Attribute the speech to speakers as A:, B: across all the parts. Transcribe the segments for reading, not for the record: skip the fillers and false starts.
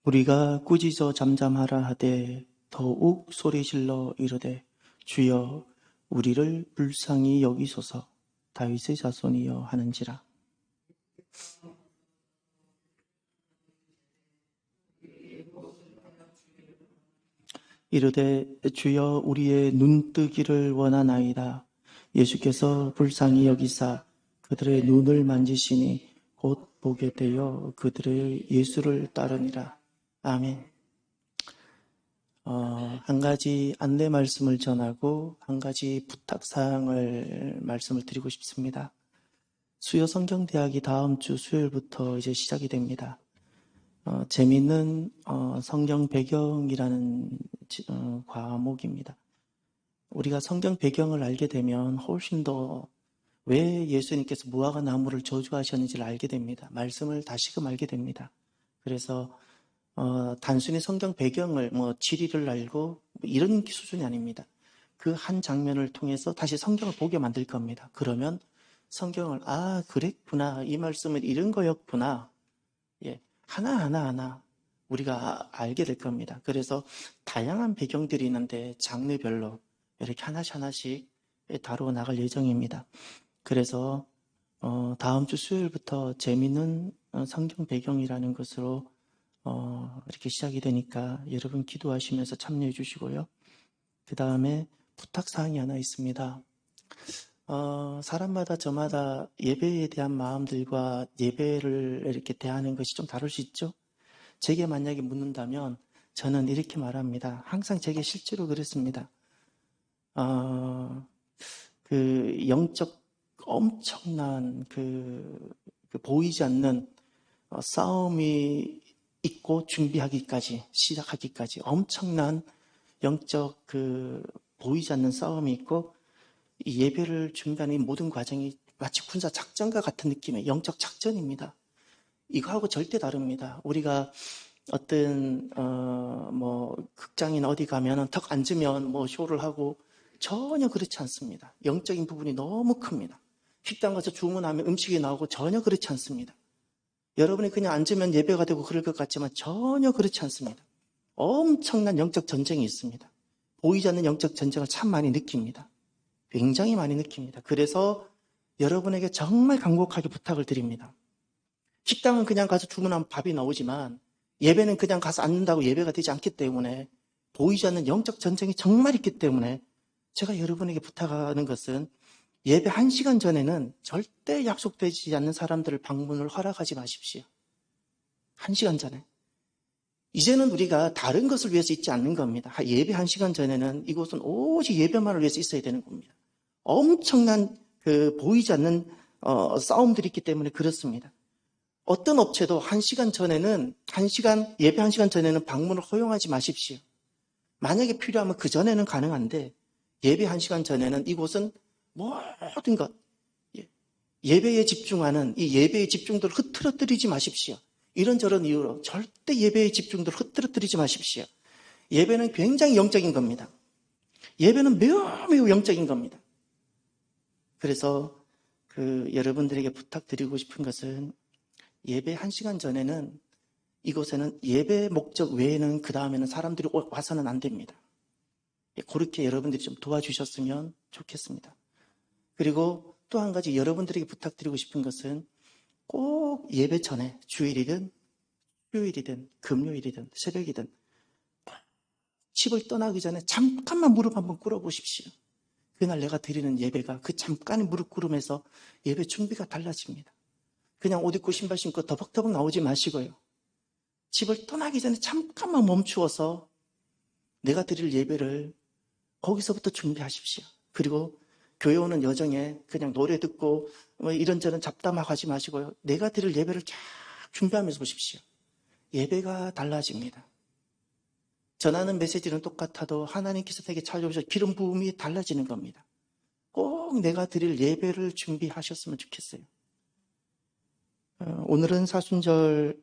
A: 우리가 꾸짖어 잠잠하라 하되 더욱 소리질러 이르되 주여 우리를 불쌍히 여기소서. 다윗의 자손이여 하는지라. 이르되 주여 우리의 눈뜨기를 원하나이다. 예수께서 불쌍히 여기사 그들의 눈을 만지시니 곧 보게 되어 그들의 예수를 따르니라. 아멘. 한 가지 안내 말씀을 전하고 한 가지 부탁사항을 말씀을 드리고 싶습니다. 수요 성경대학이 다음 주 수요일부터 이제 시작이 됩니다. 재미있는 성경 배경이라는 과목입니다. 우리가 성경 배경을 알게 되면 훨씬 더 왜 예수님께서 무화과 나무를 저주하셨는지를 알게 됩니다. 말씀을 다시금 알게 됩니다. 그래서 단순히 성경 배경을 지리를 알고 이런 수준이 아닙니다. 그 한 장면을 통해서 다시 성경을 보게 만들 겁니다. 그러면 성경을 그랬구나, 이 말씀은 이런 거였구나, 하나하나 우리가 알게 될 겁니다. 그래서 다양한 배경들이 있는데 장르별로 이렇게 하나씩 다루어 나갈 예정입니다. 그래서 다음 주 수요일부터 재미있는 성경 배경이라는 것으로 이렇게 시작이 되니까 여러분 기도하시면서 참여해 주시고요. 그 다음에 부탁사항이 하나 있습니다. 사람마다 저마다 예배에 대한 마음들과 예배를 이렇게 대하는 것이 좀 다를 수 있죠. 제게 만약에 묻는다면 저는 이렇게 말합니다. 항상 제게 실제로 그랬습니다. 그 영적 엄청난 그 보이지 않는 싸움이 있고 준비하기까지, 시작하기까지 엄청난 영적 보이지 않는 싸움이 있고, 이 예배를 준비하는 이 모든 과정이 마치 군사 작전과 같은 느낌의 영적 작전입니다. 이거하고 절대 다릅니다. 우리가 어떤 극장이나 어디 가면은 턱 앉으면 쇼를 하고, 전혀 그렇지 않습니다. 영적인 부분이 너무 큽니다. 식당 가서 주문하면 음식이 나오고 전혀 그렇지 않습니다. 여러분이 그냥 앉으면 예배가 되고 그럴 것 같지만 전혀 그렇지 않습니다. 엄청난 영적 전쟁이 있습니다. 보이지 않는 영적 전쟁을 참 많이 느낍니다. 굉장히 많이 느낍니다. 그래서 여러분에게 정말 간곡하게 부탁을 드립니다. 식당은 그냥 가서 주문하면 밥이 나오지만 예배는 그냥 가서 앉는다고 예배가 되지 않기 때문에 보이지 않는 영적 전쟁이 정말 있기 때문에 제가 여러분에게 부탁하는 것은 예배 1시간 전에는 절대 약속되지 않는 사람들을 방문을 허락하지 마십시오. 1시간 전에. 이제는 우리가 다른 것을 위해서 있지 않는 겁니다. 예배 1시간 전에는 이곳은 오직 예배만을 위해서 있어야 되는 겁니다. 엄청난 보이지 않는 싸움들이 있기 때문에 그렇습니다. 어떤 업체도 1시간 전에는 예배 1시간 전에는 방문을 허용하지 마십시오. 만약에 필요하면 그 전에는 가능한데 예배 1시간 전에는 이곳은 모든 것, 예배에 집중하는 이 예배의 집중도를 흐트러뜨리지 마십시오. 이런저런 이유로 절대 예배의 집중도를 흐트러뜨리지 마십시오. 예배는 굉장히 영적인 겁니다. 예배는 매우 영적인 겁니다. 그래서 여러분들에게 부탁드리고 싶은 것은 예배 1시간 전에는 이곳에는 예배 목적 외에는 그 다음에는 사람들이 와서는 안 됩니다. 그렇게 여러분들이 좀 도와주셨으면 좋겠습니다. 그리고 또 한 가지 여러분들에게 부탁드리고 싶은 것은 꼭 예배 전에 주일이든 휴일이든 금요일이든 새벽이든 집을 떠나기 전에 잠깐만 무릎 한번 꿇어보십시오. 그날 내가 드리는 예배가 그 잠깐의 무릎 꿇음에서 예배 준비가 달라집니다. 그냥 옷 입고 신발 신고 더벅더벅 나오지 마시고요. 집을 떠나기 전에 잠깐만 멈추어서 내가 드릴 예배를 거기서부터 준비하십시오. 그리고 교회 오는 여정에 그냥 노래 듣고 이런저런 잡담하고 하지 마시고요. 내가 드릴 예배를 쫙 준비하면서 보십시오. 예배가 달라집니다. 전하는 메시지는 똑같아도 하나님께서 내게 찾아오셔 기름 부음이 달라지는 겁니다. 꼭 내가 드릴 예배를 준비하셨으면 좋겠어요. 오늘은 사순절,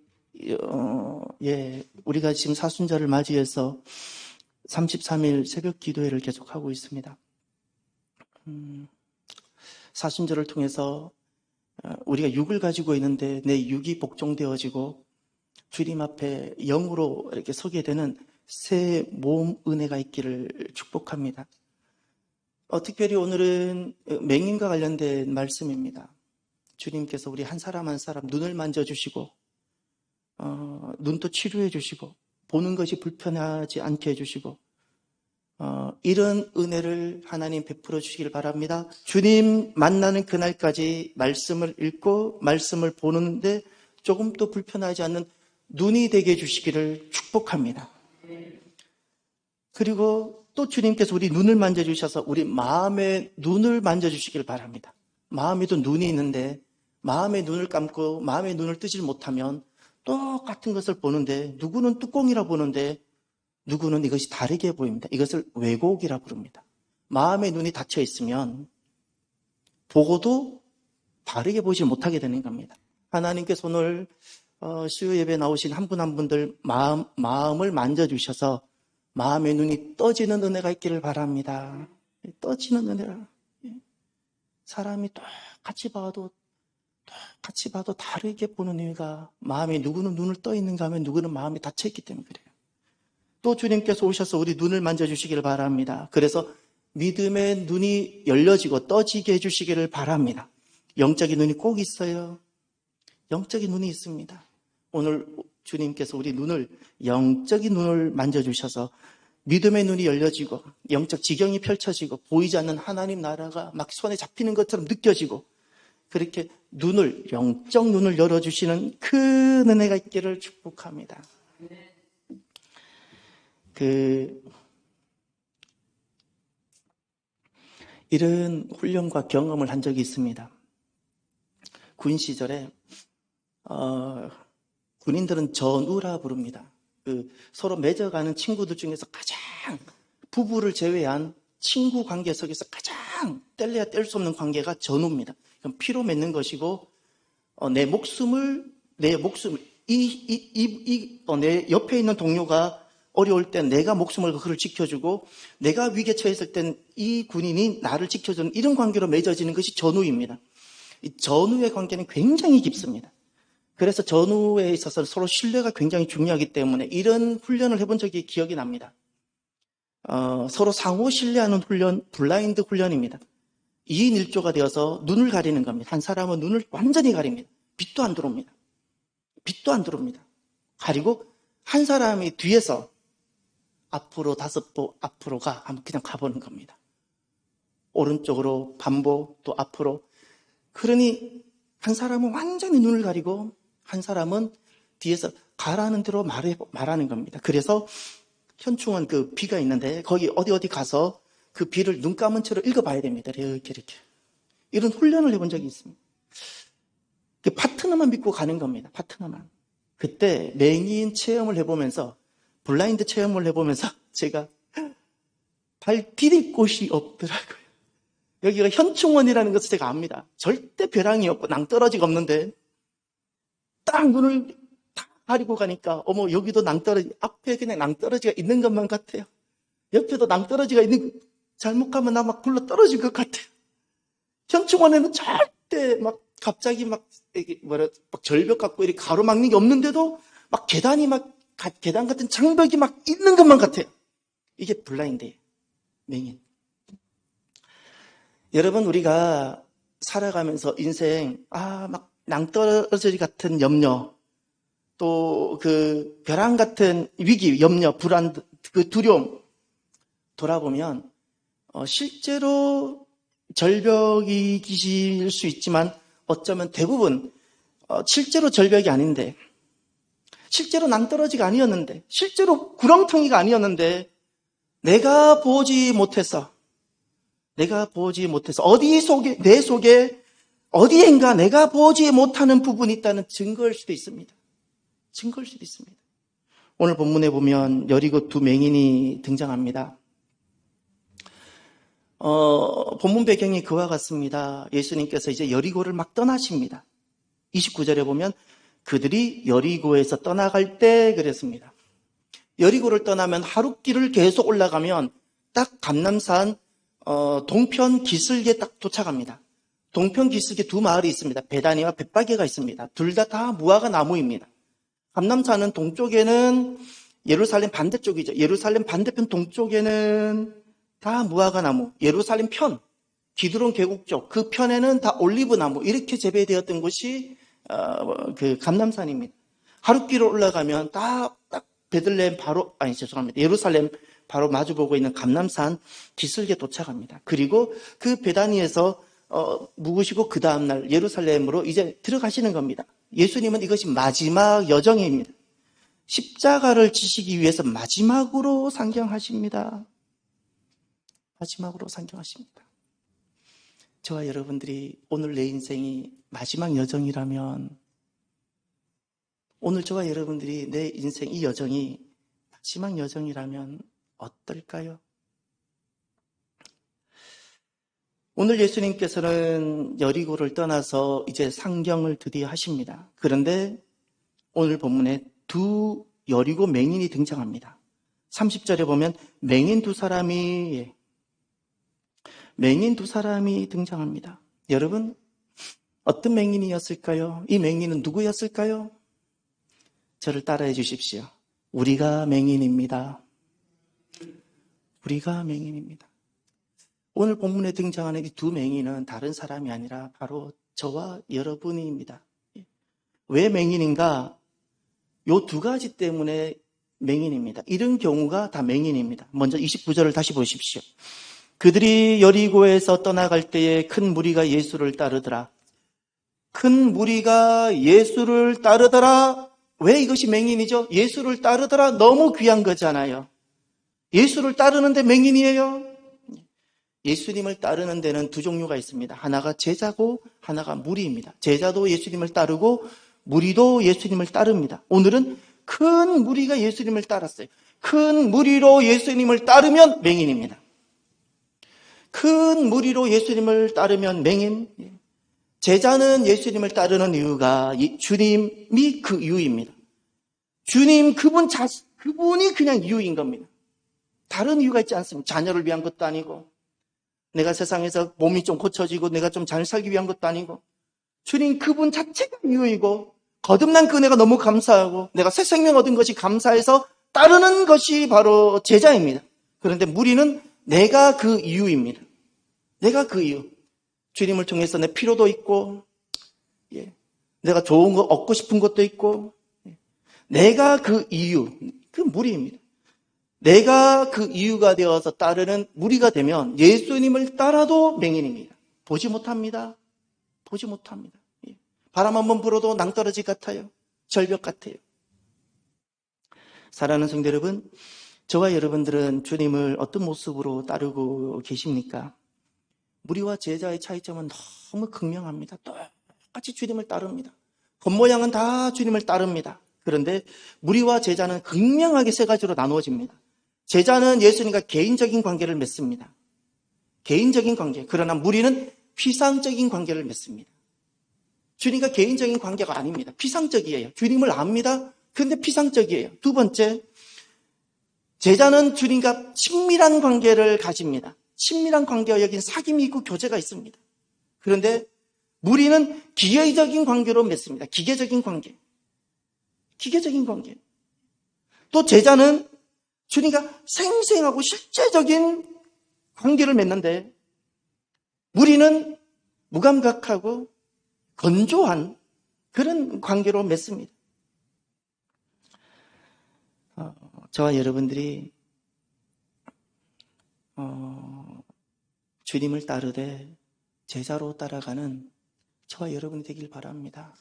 A: 우리가 지금 사순절을 맞이해서 33일 새벽 기도회를 계속하고 있습니다. 사순절을 통해서 우리가 육을 가지고 있는데 내 육이 복종되어지고 주님 앞에 영으로 이렇게 서게 되는 새 몸 은혜가 있기를 축복합니다. 특별히 오늘은 맹인과 관련된 말씀입니다. 주님께서 우리 한 사람 한 사람 눈을 만져주시고 눈도 치료해 주시고 보는 것이 불편하지 않게 해주시고 이런 은혜를 하나님 베풀어 주시길 바랍니다. 주님 만나는 그날까지 말씀을 읽고 말씀을 보는데 조금 더 불편하지 않는 눈이 되게 해주시기를 축복합니다. 그리고 또 주님께서 우리 눈을 만져주셔서 우리 마음의 눈을 만져주시길 바랍니다. 마음에도 눈이 있는데 마음의 눈을 감고 마음의 눈을 뜨지 못하면 똑같은 것을 보는데 누구는 뚜껑이라 보는데 누구는 이것이 다르게 보입니다. 이것을 왜곡이라 부릅니다. 마음의 눈이 닫혀 있으면 보고도 다르게 보지 못하게 되는 겁니다. 하나님께서 오늘 수요 예배 나오신 한 분 한 분들 마음을 만져주셔서 마음의 눈이 떠지는 은혜가 있기를 바랍니다. 떠지는 은혜라. 사람이 똑같이 봐도 다르게 보는 의미가 마음에 누구는 눈을 떠 있는가 하면 누구는 마음이 닫혀 있기 때문에 그래요. 또 주님께서 오셔서 우리 눈을 만져주시기를 바랍니다. 그래서 믿음의 눈이 열려지고 떠지게 해주시기를 바랍니다. 영적인 눈이 꼭 있어요. 영적인 눈이 있습니다. 오늘 주님께서 우리 눈을 영적인 눈을 만져주셔서 믿음의 눈이 열려지고 영적 지경이 펼쳐지고 보이지 않는 하나님 나라가 막 손에 잡히는 것처럼 느껴지고 그렇게 눈을 영적 눈을 열어주시는 큰 은혜가 있기를 축복합니다. 이런 훈련과 경험을 한 적이 있습니다. 군 시절에 군인들은 전우라 부릅니다. 서로 맺어가는 친구들 중에서 가장 부부를 제외한 친구 관계 속에서 가장 뗄래야 뗄 수 없는 관계가 전우입니다. 그럼 피로 맺는 것이고 내 옆에 있는 동료가 어려울 땐 내가 목숨을 걸고 그를 지켜주고 내가 위기에 처했을 땐 이 군인이 나를 지켜주는 이런 관계로 맺어지는 것이 전우입니다. 이 전우의 관계는 굉장히 깊습니다. 그래서 전우에 있어서 서로 신뢰가 굉장히 중요하기 때문에 이런 훈련을 해본 적이 기억이 납니다. 서로 상호 신뢰하는 훈련, 블라인드 훈련입니다. 2인 1조가 되어서 눈을 가리는 겁니다. 한 사람은 눈을 완전히 가립니다. 빛도 안 들어옵니다. 가리고 한 사람이 뒤에서 앞으로 5보 앞으로 그냥 가보는 겁니다. 오른쪽으로 반보 또 앞으로. 그러니 한 사람은 완전히 눈을 가리고 한 사람은 뒤에서 가라는 대로 말하는 겁니다. 그래서 현충원 그 비가 있는데 거기 어디 가서 그 비를 눈 감은 채로 읽어봐야 됩니다. 이렇게. 이런 훈련을 해본 적이 있습니다. 파트너만 믿고 가는 겁니다. 파트너만. 그때 맹인 체험을 해보면서 블라인드 체험을 해보면서 제가 발 디딜 곳이 없더라고요. 여기가 현충원이라는 것을 제가 압니다. 절대 벼랑이 없고 낭떠러지가 없는데 딱 눈을 다 가리고 가니까 여기도 앞에 그냥 낭떠러지가 있는 것만 같아요. 옆에도 낭떠러지가 있는 잘못 가면 나 막 굴러 떨어질 것 같아요. 현충원에는 절대 갑자기 막 절벽 갖고 이렇게 가로막는 게 없는데도 계단 같은 장벽이 있는 것만 같아요. 이게 블라인드예요. 맹인. 여러분, 우리가 살아가면서 인생, 낭떠러지 같은 염려, 또 벼랑 같은 위기, 염려, 불안, 두려움, 돌아보면, 실제로 절벽이길 수 있지만, 어쩌면 대부분, 실제로 절벽이 아닌데, 실제로 낭떠러지가 아니었는데, 실제로 구렁텅이가 아니었는데, 내가 보지 못해서 내 속에 어디엔가 내가 보지 못하는 부분이 있다는 증거일 수도 있습니다. 오늘 본문에 보면 여리고 두 맹인이 등장합니다. 본문 배경이 그와 같습니다. 예수님께서 이제 여리고를 막 떠나십니다. 29절에 보면 그들이 여리고에서 떠나갈 때 그랬습니다. 여리고를 떠나면 하룻길을 계속 올라가면 딱 감람산 동편 기슭에 딱 도착합니다. 동편 기슭에 두 마을이 있습니다. 베다니와 벳바게가 있습니다. 둘 다 무화과 나무입니다. 감람산은 동쪽에는 예루살렘 반대쪽이죠. 예루살렘 반대편 동쪽에는 다 무화과 나무, 예루살렘 편, 기드론 계곡 쪽, 그 편에는 다 올리브 나무, 이렇게 재배되었던 곳이 그 감람산입니다. 하룻길을 올라가면 딱 베들레헴 바로, 죄송합니다. 예루살렘 바로 마주보고 있는 감람산 기슭에 도착합니다. 그리고 그 베다니에서 묵으시고 그 다음날 예루살렘으로 이제 들어가시는 겁니다. 예수님은 이것이 마지막 여정입니다. 십자가를 지시기 위해서 마지막으로 상경하십니다. 마지막으로 상경하십니다. 저와 여러분들이 오늘 내 인생이 마지막 여정이라면, 오늘 저와 여러분들이 내 인생 이 여정이 마지막 여정이라면 어떨까요? 오늘 예수님께서는 여리고를 떠나서 이제 상경을 드디어 하십니다. 그런데 오늘 본문에 두 여리고 맹인이 등장합니다. 30절에 보면 맹인 두 사람이 등장합니다. 여러분, 어떤 맹인이었을까요? 이 맹인은 누구였을까요? 저를 따라해 주십시오. 우리가 맹인입니다. 우리가 맹인입니다. 오늘 본문에 등장하는 이 두 맹인은 다른 사람이 아니라 바로 저와 여러분입니다. 왜 맹인인가? 요 두 가지 때문에 맹인입니다. 이런 경우가 다 맹인입니다. 먼저 29절을 다시 보십시오. 그들이 여리고에서 떠나갈 때에 큰 무리가 예수를 따르더라. 큰 무리가 예수를 따르더라. 왜 이것이 맹인이죠? 예수를 따르더라. 너무 귀한 거잖아요. 예수를 따르는데 맹인이에요. 예수님을 따르는 데는 두 종류가 있습니다. 하나가 제자고 하나가 무리입니다. 제자도 예수님을 따르고 무리도 예수님을 따릅니다. 오늘은 큰 무리가 예수님을 따랐어요. 큰 무리로 예수님을 따르면 맹인입니다. 큰 무리로 예수님을 따르면 맹인. 제자는 예수님을 따르는 이유가 주님이 그 이유입니다. 주님 그분이 그냥 이유인 겁니다. 다른 이유가 있지 않습니다. 자녀를 위한 것도 아니고, 내가 세상에서 몸이 좀 고쳐지고 내가 좀 잘 살기 위한 것도 아니고, 주님 그분 자체가 이유이고, 거듭난 그 은혜가 너무 감사하고 내가 새 생명 얻은 것이 감사해서 따르는 것이 바로 제자입니다. 그런데 무리는 내가 그 이유입니다. 내가 그 이유. 주님을 통해서 내 필요도 있고, 내가 좋은 거 얻고 싶은 것도 있고, 내가 그 이유, 그 무리입니다. 내가 그 이유가 되어서 따르는 무리가 되면 예수님을 따라도 맹인입니다. 보지 못합니다. 보지 못합니다. 바람 한번 불어도 낭떠러지 같아요. 절벽 같아요. 사랑하는 성도 여러분, 저와 여러분들은 주님을 어떤 모습으로 따르고 계십니까? 무리와 제자의 차이점은 너무 극명합니다. 똑같이 주님을 따릅니다. 겉모양은 다 주님을 따릅니다. 그런데 무리와 제자는 극명하게 세 가지로 나누어집니다. 제자는 예수님과 개인적인 관계를 맺습니다. 개인적인 관계. 그러나 무리는 피상적인 관계를 맺습니다. 주님과 개인적인 관계가 아닙니다. 피상적이에요. 주님을 압니다. 그런데 피상적이에요. 두 번째, 제자는 주님과 친밀한 관계를 가집니다. 친밀한 관계와 여긴 사귐이 있고 교제가 있습니다. 그런데 무리는 기계적인 관계로 맺습니다. 기계적인 관계. 기계적인 관계. 또 제자는 주님과 생생하고 실제적인 관계를 맺는데, 무리는 무감각하고 건조한 그런 관계로 맺습니다. 저와 여러분들이 주님을 따르되 제자로 따라가는 저와 여러분이 되길 바랍니다.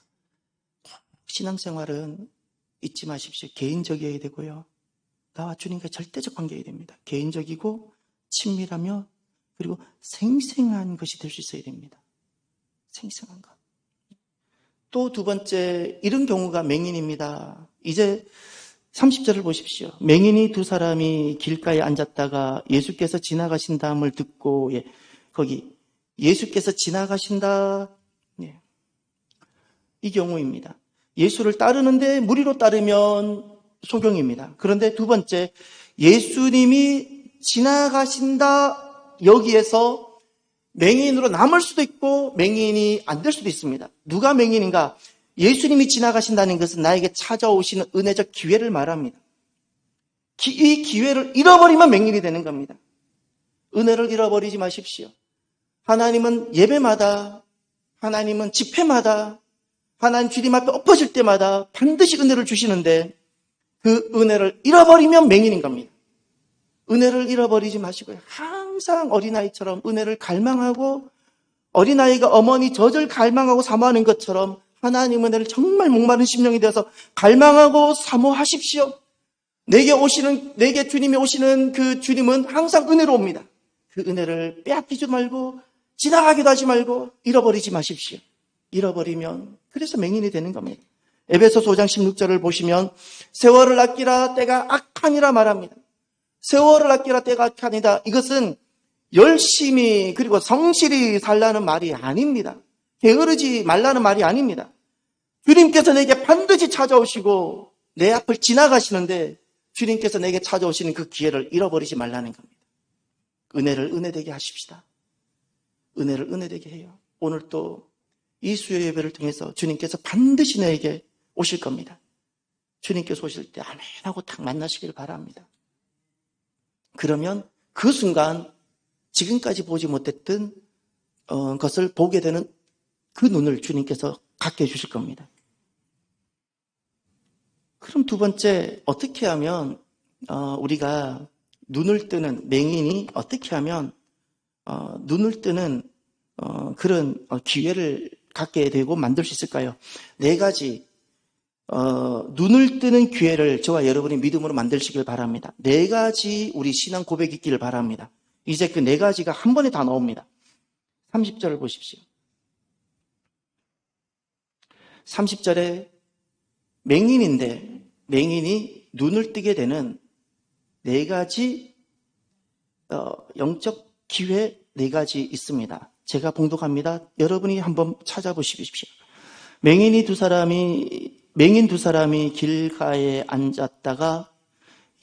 A: 신앙생활은 잊지 마십시오. 개인적이어야 되고요. 나와 주님과 절대적 관계여야 됩니다. 개인적이고 친밀하며 그리고 생생한 것이 될 수 있어야 됩니다. 생생한 것. 또 두 번째, 이런 경우가 맹인입니다. 이제 30절을 보십시오. 맹인이 두 사람이 길가에 앉았다가 예수께서 지나가신다음을 듣고, 거기 예수께서 지나가신다. 이 경우입니다. 예수를 따르는데 무리로 따르면 소경입니다. 그런데 두 번째, 예수님이 지나가신다. 여기에서 맹인으로 남을 수도 있고 맹인이 안 될 수도 있습니다. 누가 맹인인가? 예수님이 지나가신다는 것은 나에게 찾아오시는 은혜적 기회를 말합니다. 이 기회를 잃어버리면 맹인이 되는 겁니다. 은혜를 잃어버리지 마십시오. 하나님은 예배마다, 하나님은 집회마다, 하나님 주님 앞에 엎어질 때마다 반드시 은혜를 주시는데 그 은혜를 잃어버리면 맹인인 겁니다. 은혜를 잃어버리지 마시고요. 항상 어린아이처럼 은혜를 갈망하고, 어린아이가 어머니 젖을 갈망하고 사모하는 것처럼 하나님 은혜를 정말 목마른 심령이 되어서 갈망하고 사모하십시오. 내게 주님이 오시는 그 주님은 항상 은혜로 옵니다. 그 은혜를 빼앗기지 말고 지나가기도 하지 말고 잃어버리지 마십시오. 잃어버리면 그래서 맹인이 되는 겁니다. 에베소서 5장 16절을 보시면 세월을 아끼라 때가 악하니라 말합니다. 세월을 아끼라 때가 악하니다. 이것은 열심히 그리고 성실히 살라는 말이 아닙니다. 게으르지 말라는 말이 아닙니다. 주님께서 내게 반드시 찾아오시고 내 앞을 지나가시는데 주님께서 내게 찾아오시는 그 기회를 잃어버리지 말라는 겁니다. 은혜를 은혜되게 하십시다. 은혜를 은혜되게 해요. 오늘 또 이 수요 예배를 통해서 주님께서 반드시 내게 오실 겁니다. 주님께서 오실 때 아멘 하고 딱 만나시길 바랍니다. 그러면 그 순간 지금까지 보지 못했던 것을 보게 되는 그 눈을 주님께서 갖게 해주실 겁니다. 그럼 두 번째, 어떻게 하면 우리가 눈을 뜨는 맹인이 어떻게 하면 눈을 뜨는 그런 기회를 갖게 되고 만들 수 있을까요? 네 가지 눈을 뜨는 기회를 저와 여러분이 믿음으로 만드시길 바랍니다. 네 가지 우리 신앙 고백이 있기를 바랍니다. 이제 그 네 가지가 한 번에 다 나옵니다. 30절을 보십시오. 30절에 맹인인데 맹인이 눈을 뜨게 되는 네 가지 영적 기회 네 가지 있습니다. 제가 봉독합니다. 여러분이 한번 찾아보십시오. 맹인 두 사람이 길가에 앉았다가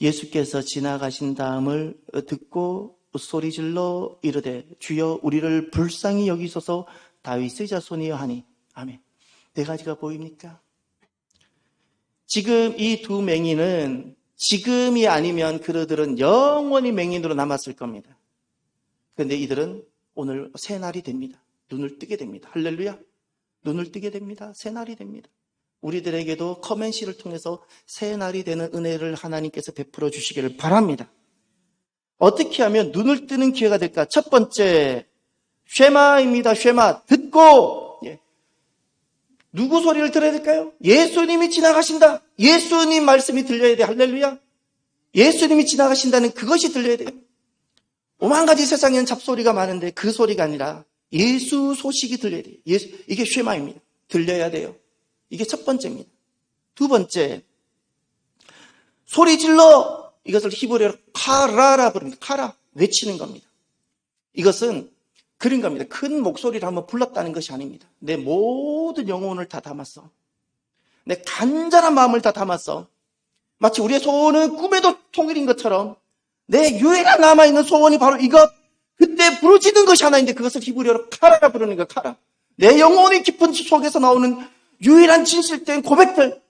A: 예수께서 지나가신 다음을 듣고 소리질러 이르되 주여 우리를 불쌍히 여기소서 다윗의 자손이여 하니. 아멘. 네 가지가 보입니까? 지금 이 두 맹인은 지금이 아니면 그들은 영원히 맹인으로 남았을 겁니다. 그런데 이들은 오늘 새 날이 됩니다. 눈을 뜨게 됩니다. 할렐루야. 눈을 뜨게 됩니다. 새 날이 됩니다. 우리들에게도 커맨시를 통해서 새 날이 되는 은혜를 하나님께서 베풀어 주시기를 바랍니다. 어떻게 하면 눈을 뜨는 기회가 될까? 첫 번째, 쉐마입니다. 쉐마. 듣고, 누구 소리를 들어야 될까요? 예수님이 지나가신다. 예수님 말씀이 들려야 돼. 할렐루야. 예수님이 지나가신다는 그것이 들려야 돼요. 오만 가지 세상에는 잡소리가 많은데 그 소리가 아니라 예수 소식이 들려야 돼요. 이게 쉐마입니다. 들려야 돼요. 이게 첫 번째입니다. 두 번째, 소리 질러. 이것을 히브리어로 카라라 부릅니다. 카라, 외치는 겁니다. 이것은 그런 겁니다. 큰 목소리를 한번 불렀다는 것이 아닙니다. 내 모든 영혼을 다 담았어. 내 간절한 마음을 다 담았어. 마치 우리의 소원은 꿈에도 통일인 것처럼 내 유일한 남아있는 소원이 바로 이것. 그때 부르짖는 것이 하나인데 그것을 히브리어로 카라라 부르는 거야. 카라. 내 영혼의 깊은 속에서 나오는 유일한 진실된 고백들.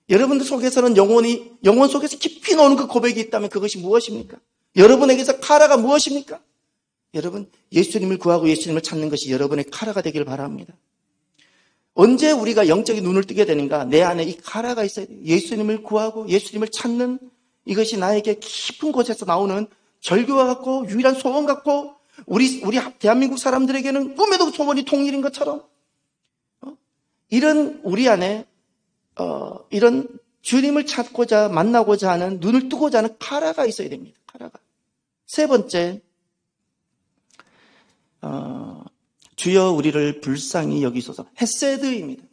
A: 여러분들 속에서는 영혼 속에서 깊이 나오는 그 고백이 있다면 그것이 무엇입니까? 여러분에게서 카라가 무엇입니까? 여러분, 예수님을 구하고 예수님을 찾는 것이 여러분의 카라가 되길 바랍니다. 언제 우리가 영적인 눈을 뜨게 되는가? 내 안에 이 카라가 있어야 돼요. 예수님을 구하고 예수님을 찾는 이것이 나에게 깊은 곳에서 나오는 절규와 같고 유일한 소원 같고 우리 대한민국 사람들에게는 꿈에도 소원이 통일인 것처럼 이런 우리 안에 이런 주님을 찾고자 만나고자 하는 눈을 뜨고자 하는 카라가 있어야 됩니다. 카라가. 세 번째, 주여 우리를 불쌍히 여기소서. 헤세드입니다.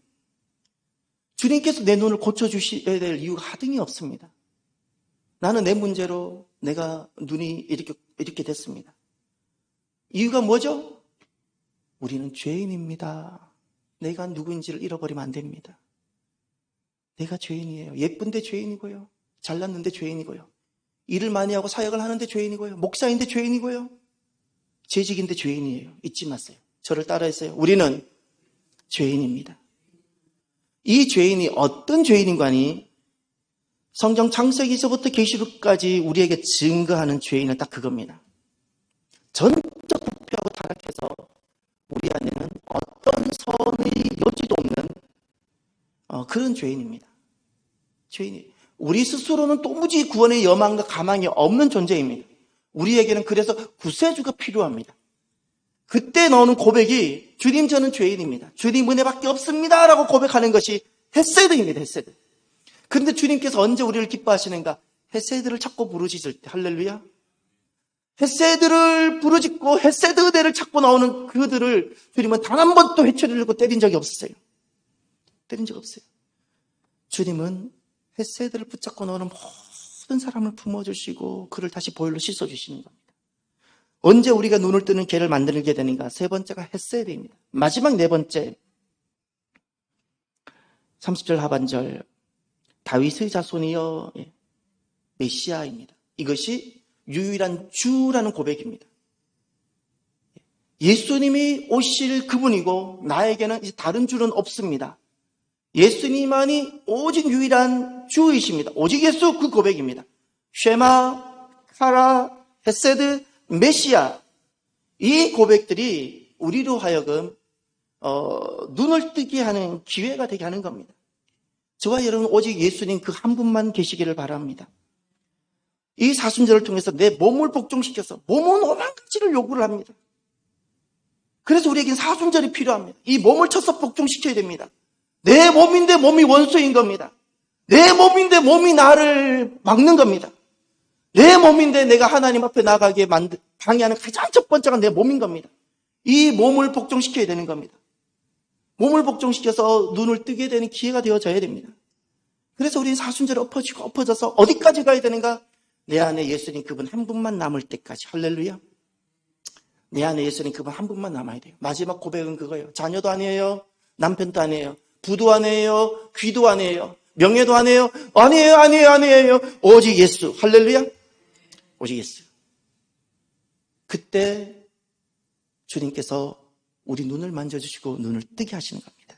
A: 주님께서 내 눈을 고쳐주셔야 될 이유가 하등이 없습니다. 나는 내 문제로 내가 눈이 이렇게 됐습니다. 이유가 뭐죠? 우리는 죄인입니다. 내가 누구인지를 잃어버리면 안 됩니다. 내가 죄인이에요. 예쁜데 죄인이고요. 잘났는데 죄인이고요. 일을 많이 하고 사역을 하는데 죄인이고요. 목사인데 죄인이고요. 재직인데 죄인이에요. 잊지 마세요. 저를 따라했어요. 우리는 죄인입니다. 이 죄인이 어떤 죄인인가니 성경 창세기서부터 계시록까지 우리에게 증거하는 죄인은 딱 그겁니다. 전적 부패하고 타락해서 우리 안에는 어떤 선의 여지도 없는 그런 죄인입니다. 죄인이 우리 스스로는 도무지 구원의 여망과 가망이 없는 존재입니다. 우리에게는 그래서 구세주가 필요합니다. 그때 나오는 고백이 주님 저는 죄인입니다. 주님 은혜밖에 없습니다 라고 고백하는 것이 헤세드입니다. 헤세드. 그런데 주님께서 언제 우리를 기뻐하시는가? 헤세드를 찾고 부르짖을 때. 할렐루야. 헤세드를 부르짖고 헤세드 은혜를 찾고 나오는 그들을 주님은 단 한 번도 회초리를 들고 때린 적이 없었어요. 때린 적 없어요. 주님은 헤세드를 붙잡고 나오는 모든 사람을 품어주시고 그를 다시 보혈로 씻어주시는 겁니다. 언제 우리가 눈을 뜨는 개를 만들게 되는가? 세 번째가 헤세드입니다. 마지막 네 번째 30절 하반절 다윗의 자손이여 메시아입니다. 이것이 유일한 주라는 고백입니다. 예수님이 오실 그분이고 나에게는 이제 다른 주는 없습니다. 예수님만이 오직 유일한 주이십니다. 오직 예수 그 고백입니다. 쉐마, 카라, 헤세드, 메시아 이 고백들이 우리로 하여금 눈을 뜨게 하는 기회가 되게 하는 겁니다. 저와 여러분 오직 예수님 그 한 분만 계시기를 바랍니다. 이 사순절을 통해서 내 몸을 복종시켜서 몸은 오만 가지를 요구를 합니다. 그래서 우리에게는 사순절이 필요합니다. 이 몸을 쳐서 복종시켜야 됩니다. 내 몸인데 몸이 원수인 겁니다. 내 몸인데 몸이 나를 막는 겁니다. 내 몸인데 내가 하나님 앞에 나가게 방해하는 가장 첫 번째가 내 몸인 겁니다. 이 몸을 복종시켜야 되는 겁니다. 몸을 복종시켜서 눈을 뜨게 되는 기회가 되어져야 됩니다. 그래서 우리는 사순절에 엎어져서 어디까지 가야 되는가? 내 안에 예수님 그분 한 분만 남을 때까지. 할렐루야. 내 안에 예수님 그분 한 분만 남아야 돼요. 마지막 고백은 그거예요. 자녀도 아니에요. 남편도 아니에요. 부도 아니에요. 귀도 아니에요. 명예도 아니에요. 아니에요. 오직 예수. 할렐루야. 오직 예수. 그때 주님께서 우리 눈을 만져주시고 눈을 뜨게 하시는 겁니다.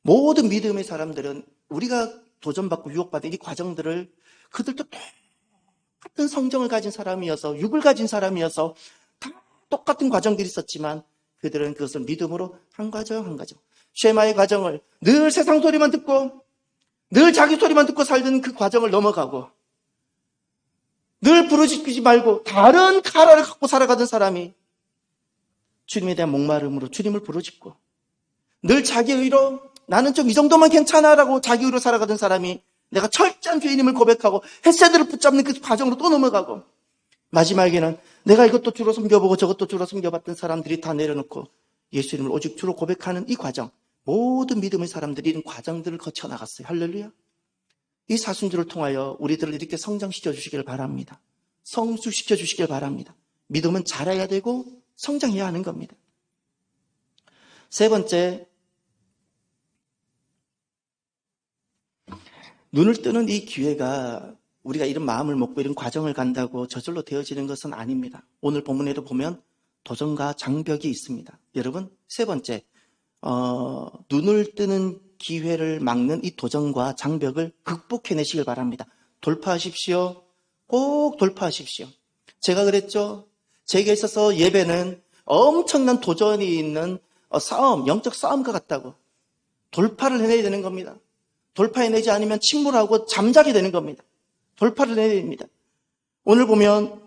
A: 모든 믿음의 사람들은 우리가 도전받고 유혹받은 이 과정들을 그들도 똑같은 성정을 가진 사람이어서 육을 가진 사람이어서 다 똑같은 과정들이 있었지만 그들은 그것을 믿음으로 한 과정 한 과정 쉐마의 과정을 늘 세상 소리만 듣고 늘 자기 소리만 듣고 살던 그 과정을 넘어가고 늘 부르짖지 말고 다른 카라를 갖고 살아가던 사람이 주님에 대한 목마름으로 주님을 부르짖고 늘 자기 의로 나는 좀 이 정도만 괜찮아라고 자기 의로 살아가던 사람이 내가 철저한 죄인임을 고백하고 헤세드를 붙잡는 그 과정으로 또 넘어가고 마지막에는 내가 이것도 주로 섬겨보고 저것도 주로 섬겨봤던 사람들이 다 내려놓고 예수님을 오직 주로 고백하는 이 과정 모든 믿음의 사람들이 이런 과정들을 거쳐 나갔어요. 할렐루야. 이 사순절을 통하여 우리들을 이렇게 성장시켜 주시기를 바랍니다. 성숙시켜 주시기를 바랍니다. 믿음은 자라야 되고 성장해야 하는 겁니다. 세 번째, 눈을 뜨는 이 기회가 우리가 이런 마음을 먹고 이런 과정을 간다고 저절로 되어지는 것은 아닙니다. 오늘 본문에도 보면 도전과 장벽이 있습니다. 여러분, 세 번째, 눈을 뜨는 기회를 막는 이 도전과 장벽을 극복해내시길 바랍니다. 돌파하십시오. 꼭 돌파하십시오. 제가 그랬죠. 제게 있어서 예배는 엄청난 도전이 있는 싸움, 영적 싸움과 같다고. 돌파를 해내야 되는 겁니다. 돌파해내지 않으면 침몰하고 잠자게 되는 겁니다. 돌파를 해야 됩니다. 오늘 보면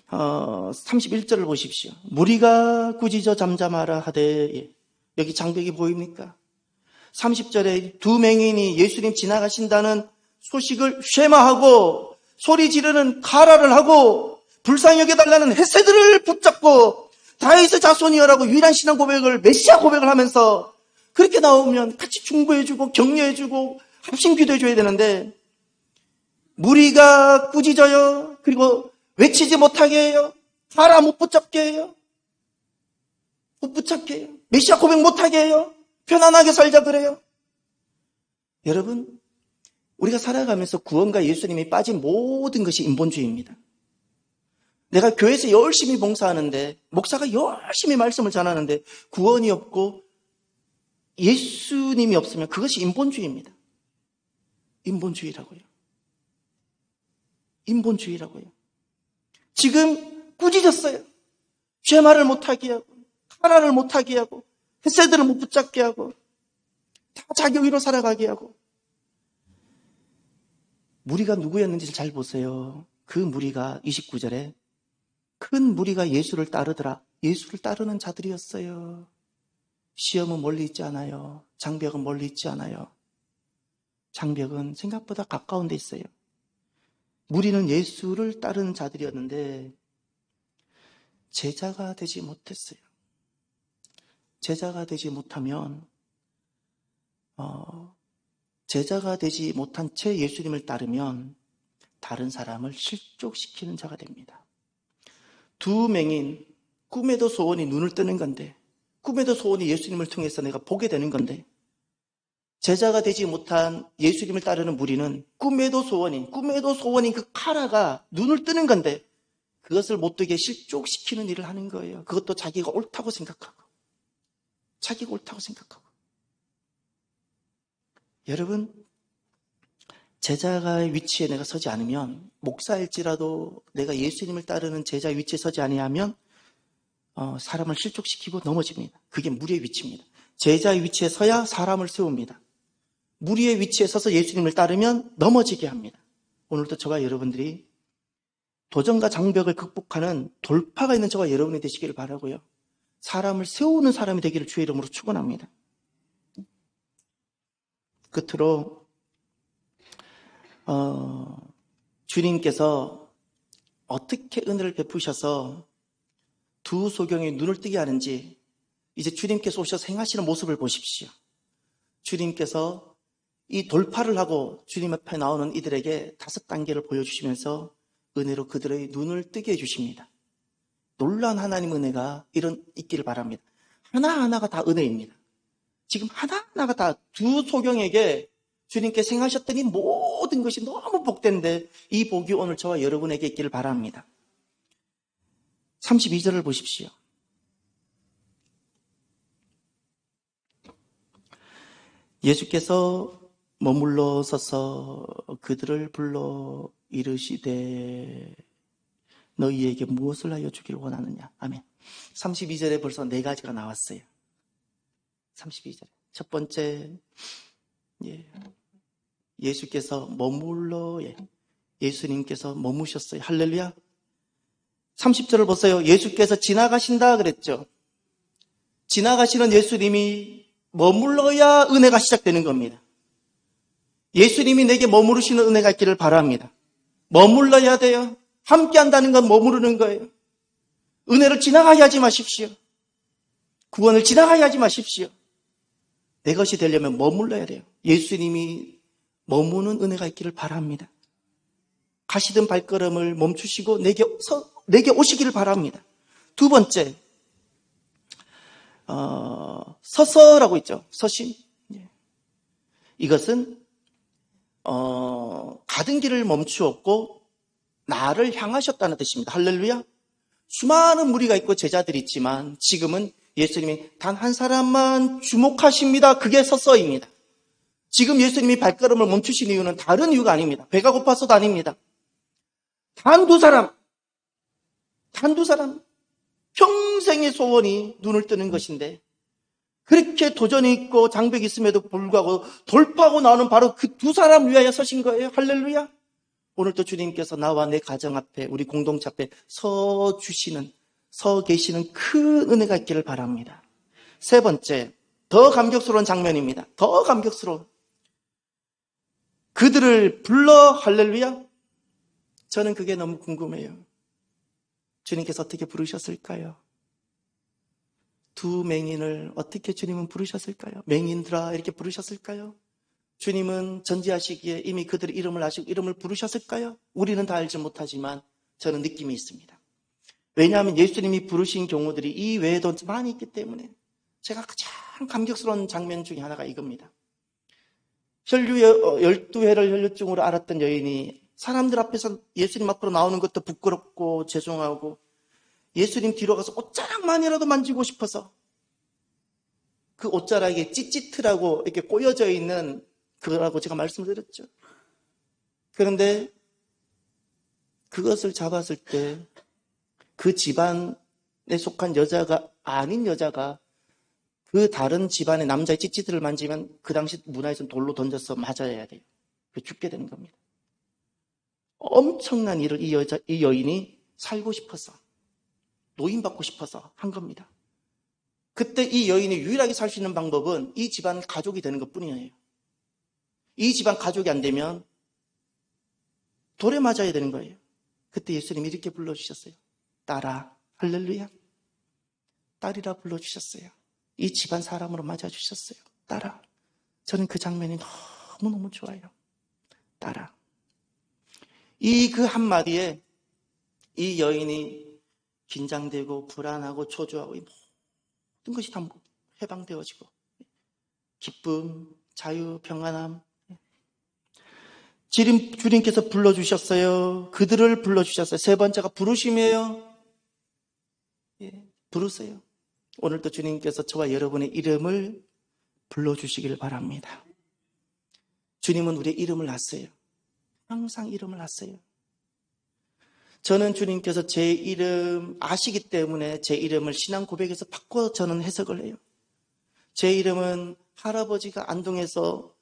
A: 31절을 보십시오. 무리가 꾸짖어 잠잠하라 하되 여기 장벽이 보입니까? 30절에 두 맹인이 예수님 지나가신다는 소식을 쉐마하고 소리 지르는 카라를 하고 불쌍히 여겨달라는 헤세드를 붙잡고 다윗의 자손이여라고 유일한 신앙 고백을 메시아 고백을 하면서 그렇게 나오면 같이 중보해주고 격려해주고 합심 기도해줘야 되는데 무리가 꾸짖어요. 그리고 외치지 못하게 해요. 카라 못 붙잡게 해요. 못 붙잡게 해요. 메시아 고백 못하게 해요. 편안하게 살자 그래요. 여러분, 우리가 살아가면서 구원과 예수님이 빠진 모든 것이 인본주의입니다. 내가 교회에서 열심히 봉사하는데 목사가 열심히 말씀을 전하는데 구원이 없고 예수님이 없으면 그것이 인본주의입니다. 인본주의라고요. 인본주의라고요. 지금 꾸짖었어요. 죄말을 못하게 하고, 하나를 못하게 하고, 햇새들을 못 붙잡게 하고, 다 자기 의로 살아가게 하고. 무리가 누구였는지 잘 보세요. 그 무리가 29절에 큰 무리가 예수를 따르더라. 예수를 따르는 자들이었어요. 시험은 멀리 있지 않아요. 장벽은 멀리 있지 않아요. 장벽은 생각보다 가까운 데 있어요. 무리는 예수를 따르는 자들이었는데 제자가 되지 못했어요. 제자가 되지 못하면 제자가 되지 못한 채 예수님을 따르면 다른 사람을 실족시키는 자가 됩니다. 두 맹인, 꿈에도 소원이 눈을 뜨는 건데, 꿈에도 소원이 예수님을 통해서 내가 보게 되는 건데, 제자가 되지 못한 예수님을 따르는 무리는 꿈에도 소원인 그 카라가 눈을 뜨는 건데, 그것을 못 되게 실족시키는 일을 하는 거예요. 그것도 자기가 옳다고 생각하고. 여러분, 제자의 위치에 내가 서지 않으면, 목사일지라도 내가 예수님을 따르는 제자 위치에 서지 아니하면 사람을 실족시키고 넘어집니다. 그게 무리의 위치입니다. 제자의 위치에 서야 사람을 세웁니다. 무리의 위치에 서서 예수님을 따르면 넘어지게 합니다. 오늘도 저와 여러분들이 도전과 장벽을 극복하는 돌파가 있는 저와 여러분이 되시기를 바라고요. 사람을 세우는 사람이 되기를 주의 이름으로 축원합니다. 끝으로 주님께서 어떻게 은혜를 베푸셔서 두 소경의 눈을 뜨게 하는지 이제 주님께서 오셔서 행하시는 모습을 보십시오. 주님께서 이 돌파를 하고 주님 앞에 나오는 이들에게 5단계를 보여주시면서 은혜로 그들의 눈을 뜨게 해주십니다. 놀라운 하나님 은혜가 있기를 바랍니다. 하나하나가 다 은혜입니다. 지금 하나하나가 다 두 소경에게 주님께서 행하셨더니 모든 것이 너무 복된데 이 복이 오늘 저와 여러분에게 있기를 바랍니다. 32절을 보십시오. 예수께서 머물러 서서 그들을 불러 이르시되 너희에게 무엇을 하여 주기를 원하느냐. 아멘. 32절에 벌써 4가지가 나왔어요. 32절에. 첫 번째, 예수께서 예수님께서 머무셨어요. 할렐루야. 30절을 보세요. 예수께서 지나가신다 그랬죠. 지나가시는 예수님이 머물러야 은혜가 시작되는 겁니다. 예수님이 내게 머무르시는 은혜가 있기를 바랍니다. 머물러야 돼요. 함께 한다는 건 머무르는 거예요. 은혜를 지나가게 하지 마십시오. 구원을 지나가게 하지 마십시오. 내 것이 되려면 머물러야 돼요. 예수님이 머무는 은혜가 있기를 바랍니다. 가시던 발걸음을 멈추시고 내게 오시기를 바랍니다. 두 번째, 서서라고 있죠. 서심. 이것은 가던 길을 멈추었고 나를 향하셨다는 뜻입니다. 할렐루야. 수많은 무리가 있고 제자들이 있지만 지금은 예수님이 단 한 사람만 주목하십니다. 그게 서서입니다. 지금 예수님이 발걸음을 멈추신 이유는 다른 이유가 아닙니다. 배가 고파서도 아닙니다. 단 두 사람 평생의 소원이 눈을 뜨는 것인데 그렇게 도전이 있고 장벽이 있음에도 불구하고 돌파하고 나오는 바로 그 두 사람 위하여 서신 거예요. 할렐루야. 오늘도 주님께서 나와 내 가정 앞에 우리 공동체 앞에 서 계시는 큰 은혜가 있기를 바랍니다. 세 번째, 더 감격스러운 장면입니다. 더 감격스러운. 그들을 불러. 할렐루야. 저는 그게 너무 궁금해요. 주님께서 어떻게 부르셨을까요? 두 맹인을 어떻게 주님은 부르셨을까요? 맹인들아 이렇게 부르셨을까요? 주님은 전지하시기에 이미 그들의 이름을 아시고 이름을 부르셨을까요? 우리는 다 알지 못하지만 저는 느낌이 있습니다. 왜냐하면 예수님이 부르신 경우들이 이 외에도 많이 있기 때문에 제가 가장 감격스러운 장면 중에 하나가 이겁니다. 12회를 혈류증으로 앓았던 여인이 사람들 앞에서 예수님 앞으로 나오는 것도 부끄럽고 죄송하고 예수님 뒤로 가서 옷자락만이라도 만지고 싶어서 그 옷자락에 찌찌트라고 이렇게 꼬여져 있는 그거라고 제가 말씀드렸죠. 그런데 그것을 잡았을 때 그 집안에 속한 여자가 아닌 여자가 그 다른 집안의 남자의 찌찌트를 만지면 그 당시 문화에서는 돌로 던져서 맞아야 돼요. 죽게 되는 겁니다. 엄청난 일을 이 여인이 살고 싶어서, 노인받고 싶어서 한 겁니다. 그때 이 여인이 유일하게 살 수 있는 방법은 이 집안 가족이 되는 것 뿐이에요. 이 집안 가족이 안 되면 돌에 맞아야 되는 거예요. 그때 예수님이 이렇게 불러주셨어요. 딸아, 할렐루야. 딸이라 불러주셨어요. 이 집안 사람으로 맞아주셨어요. 딸아. 저는 그 장면이 너무너무 좋아요. 딸아. 그 한마디에 이 여인이 긴장되고 불안하고 초조하고 모든 것이 다 해방되어지고 기쁨, 자유, 평안함. 주님께서 불러주셨어요. 그들을 불러주셨어요. 세 번째가 부르심이에요. 부르세요. 오늘도 주님께서 저와 여러분의 이름을 불러주시길 바랍니다. 주님은 우리의 이름을 놨어요. 항상 이름을 놨어요. 저는 주님께서 제 이름 아시기 때문에 제 이름을 신앙 고백에서 바꿔 저는 해석을 해요. 제 이름은 할아버지가 안동에서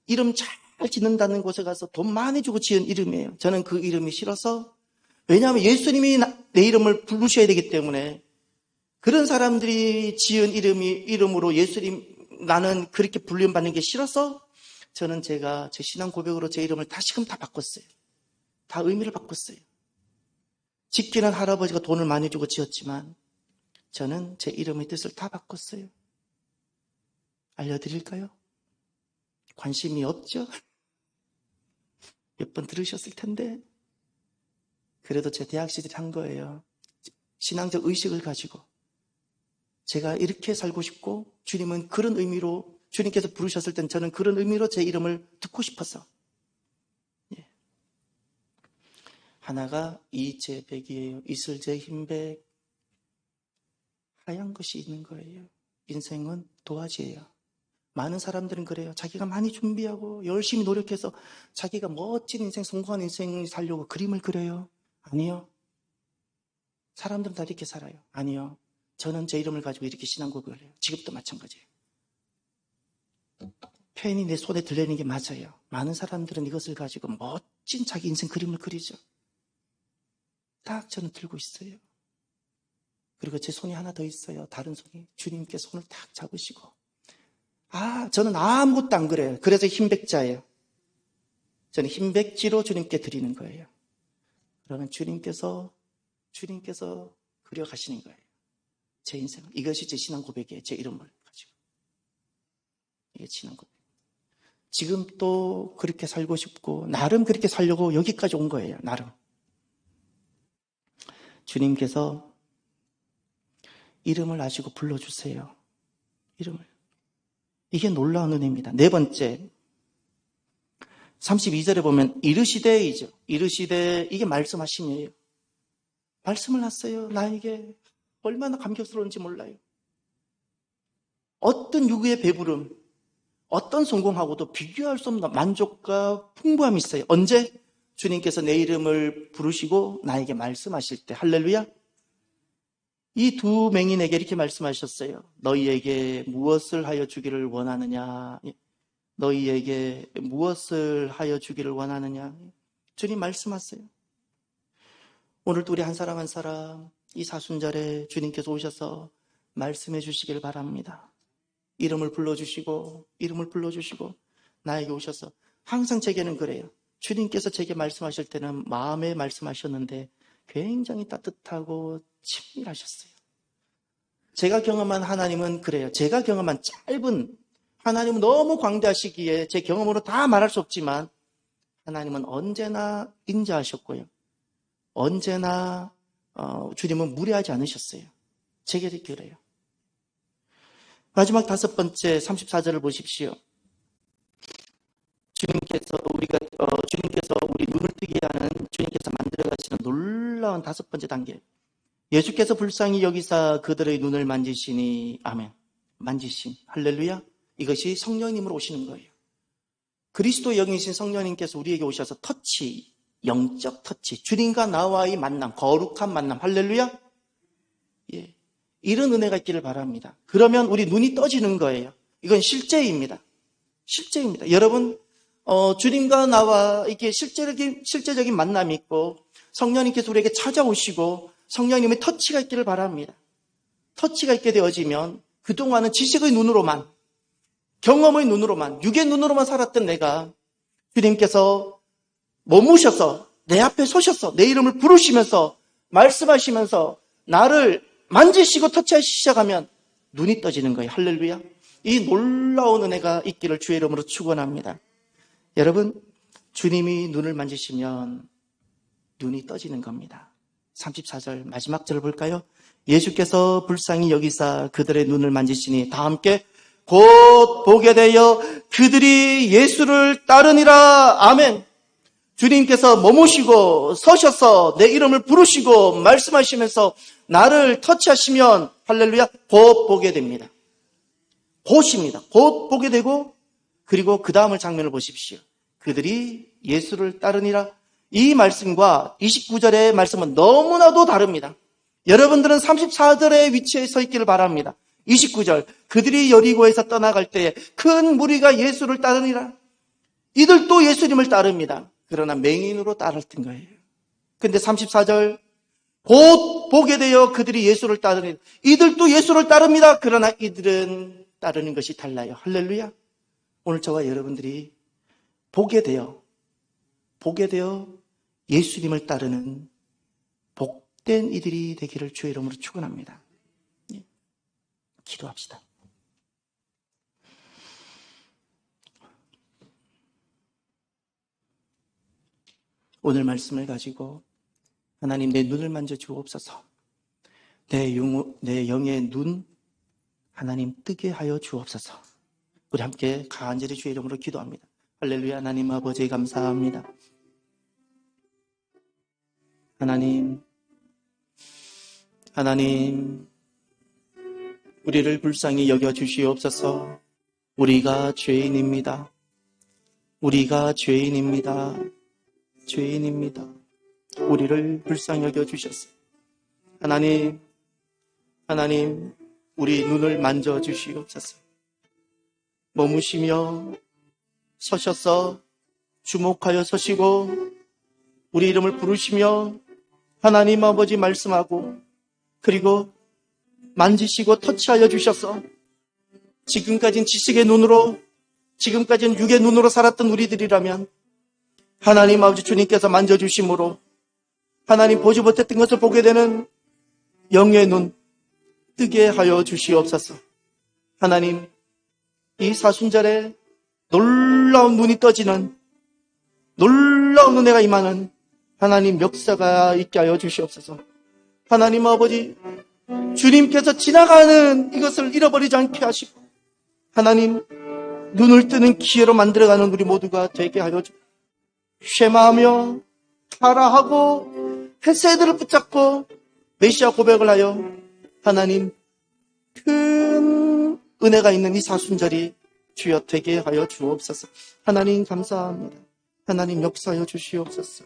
A: 이름 잘 짓는다는 곳에 가서 돈 많이 주고 지은 이름이에요. 저는 그 이름이 싫어서, 왜냐하면 예수님이 내 이름을 부르셔야 되기 때문에 그런 사람들이 지은 이름으로 나는 그렇게 불림받는 게 싫어서 저는 제가 제 신앙 고백으로 제 이름을 다시금 다 바꿨어요. 다 의미를 바꿨어요. 짓기는 할아버지가 돈을 많이 주고 지었지만 저는 제 이름의 뜻을 다 바꿨어요. 알려드릴까요? 관심이 없죠? 몇 번 들으셨을 텐데. 그래도 제 대학 시절에 한 거예요. 신앙적 의식을 가지고 제가 이렇게 살고 싶고 주님은 그런 의미로, 주님께서 부르셨을 땐 저는 그런 의미로 제 이름을 듣고 싶어서. 하나가 이재백이에요. 이슬재 흰백. 하얀 것이 있는 거예요. 인생은 도화지예요. 많은 사람들은 그래요. 자기가 많이 준비하고 열심히 노력해서 자기가 멋진 인생, 성공한 인생을 살려고 그림을 그려요. 아니요. 사람들은 다 이렇게 살아요. 아니요. 저는 제 이름을 가지고 이렇게 신앙고백을 해요. 지금도 마찬가지예요. 펜이 내 손에 들리는 게 맞아요. 많은 사람들은 이것을 가지고 멋진 자기 인생 그림을 그리죠. 딱 저는 들고 있어요. 그리고 제 손이 하나 더 있어요. 다른 손이. 주님께 손을 딱 잡으시고. 저는 아무것도 안 그래요. 그래서 흰백자예요. 저는 흰백지로 주님께 드리는 거예요. 그러면 주님께서 그려가시는 거예요. 제 인생. 이것이 제 신앙 고백이에요. 제 이름을 가지고. 이게 신앙 고백. 지금 또 그렇게 살고 싶고, 나름 그렇게 살려고 여기까지 온 거예요. 나름. 주님께서 이름을 아시고 불러주세요. 이름을. 이게 놀라운 은혜입니다. 네 번째, 32절에 보면 이르시되이죠. 이르시되, 이게 말씀하심이에요. 말씀을 하세요. 나에게 얼마나 감격스러운지 몰라요. 어떤 유구의 배부름, 어떤 성공하고도 비교할 수 없는 만족과 풍부함이 있어요. 언제? 주님께서 내 이름을 부르시고 나에게 말씀하실 때. 할렐루야. 이 두 맹인에게 이렇게 말씀하셨어요. 너희에게 무엇을 하여 주기를 원하느냐? 너희에게 무엇을 하여 주기를 원하느냐? 주님 말씀하세요. 오늘도 우리 한 사람 한 사람 이 사순절에 주님께서 오셔서 말씀해 주시길 바랍니다. 이름을 불러주시고 나에게 오셔서, 항상 제게는 그래요. 주님께서 제게 말씀하실 때는 마음에 말씀하셨는데 굉장히 따뜻하고 친밀하셨어요. 제가 경험한 하나님은 그래요. 제가 경험한 짧은, 하나님은 너무 광대하시기에 제 경험으로 다 말할 수 없지만 하나님은 언제나 인자하셨고요. 언제나 주님은 무례하지 않으셨어요. 제게 그래요. 마지막 다섯 번째 34절을 보십시오. 주님께서 우리 눈을 뜨게 하는, 주님께서 만들어 가시는 놀라운 다섯 번째 단계. 예수께서 불쌍히 여기사 그들의 눈을 만지시니, 아멘. 만지심. 할렐루야. 이것이 성령님으로 오시는 거예요. 그리스도 영이신 성령님께서 우리에게 오셔서 터치, 영적 터치, 주님과 나와의 만남, 거룩한 만남. 할렐루야. 예. 이런 은혜가 있기를 바랍니다. 그러면 우리 눈이 떠지는 거예요. 이건 실제입니다. 실제입니다. 여러분, 주님과 나와 이렇게 실제적인 만남이 있고 성령님께서 우리에게 찾아오시고 성령님의 터치가 있기를 바랍니다. 터치가 있게 되어지면 그동안은 지식의 눈으로만, 경험의 눈으로만, 육의 눈으로만 살았던 내가 주님께서 머무셔서 내 앞에 서셔서 내 이름을 부르시면서 말씀하시면서 나를 만지시고 터치하시기 시작하면 눈이 떠지는 거예요. 할렐루야. 이 놀라운 은혜가 있기를 주의 이름으로 축원합니다. 여러분, 주님이 눈을 만지시면 눈이 떠지는 겁니다. 34절 마지막 절을 볼까요? 예수께서 불쌍히 여기사 그들의 눈을 만지시니 다 함께 곧 보게 되어 그들이 예수를 따르니라. 아멘. 주님께서 머무시고 서셔서 내 이름을 부르시고 말씀하시면서 나를 터치하시면 할렐루야 곧 보게 됩니다. 곧입니다. 곧 보게 되고 그리고 그 다음을 장면을 보십시오. 그들이 예수를 따르니라. 이 말씀과 29절의 말씀은 너무나도 다릅니다. 여러분들은 34절의 위치에 서 있기를 바랍니다. 29절 그들이 여리고에서 떠나갈 때에 큰 무리가 예수를 따르니라. 이들도 예수님을 따릅니다. 그러나 맹인으로 따랐던 거예요. 근데 34절 곧 보게 되어 그들이 예수를 따르니 이들도 예수를 따릅니다. 그러나 이들은 따르는 것이 달라요. 할렐루야. 오늘 저와 여러분들이 보게 되어 예수님을 따르는 복된 이들이 되기를 주의 이름으로 축원합니다. 기도합시다. 오늘 말씀을 가지고 하나님 내 눈을 만져 주옵소서. 내 영의 눈 하나님 뜨게 하여 주옵소서. 우리 함께 간절히 주의 이름으로 기도합니다. 할렐루야. 하나님 아버지 감사합니다. 하나님 우리를 불쌍히 여겨 주시옵소서. 우리가 죄인입니다. 우리를 불쌍히 여겨 주셨어요. 하나님 우리 눈을 만져 주시옵소서. 머무시며 서셔서 주목하여 서시고 우리 이름을 부르시며 하나님 아버지 말씀하고 그리고 만지시고 터치하여 주셔서 지금까지는 지식의 눈으로 지금까지는 육의 눈으로 살았던 우리들이라면 하나님 아버지 주님께서 만져주심으로 하나님 보지 못했던 것을 보게 되는 영의 눈 뜨게 하여 주시옵소서. 하나님 이 사순절에 놀라운 눈이 떠지는 놀라운 은혜가 임하는 하나님 역사가 있게 하여 주시옵소서. 하나님 아버지 주님께서 지나가는 이것을 잃어버리지 않게 하시고 하나님 눈을 뜨는 기회로 만들어가는 우리 모두가 되게 하여 주옵소서. 쉐마하며 타라하고 헤세드를 붙잡고 메시아 고백을 하여 하나님 큰 은혜가 있는 이 사순절이 주여 되게 하여 주옵소서. 하나님 감사합니다. 하나님 역사하여 주시옵소서.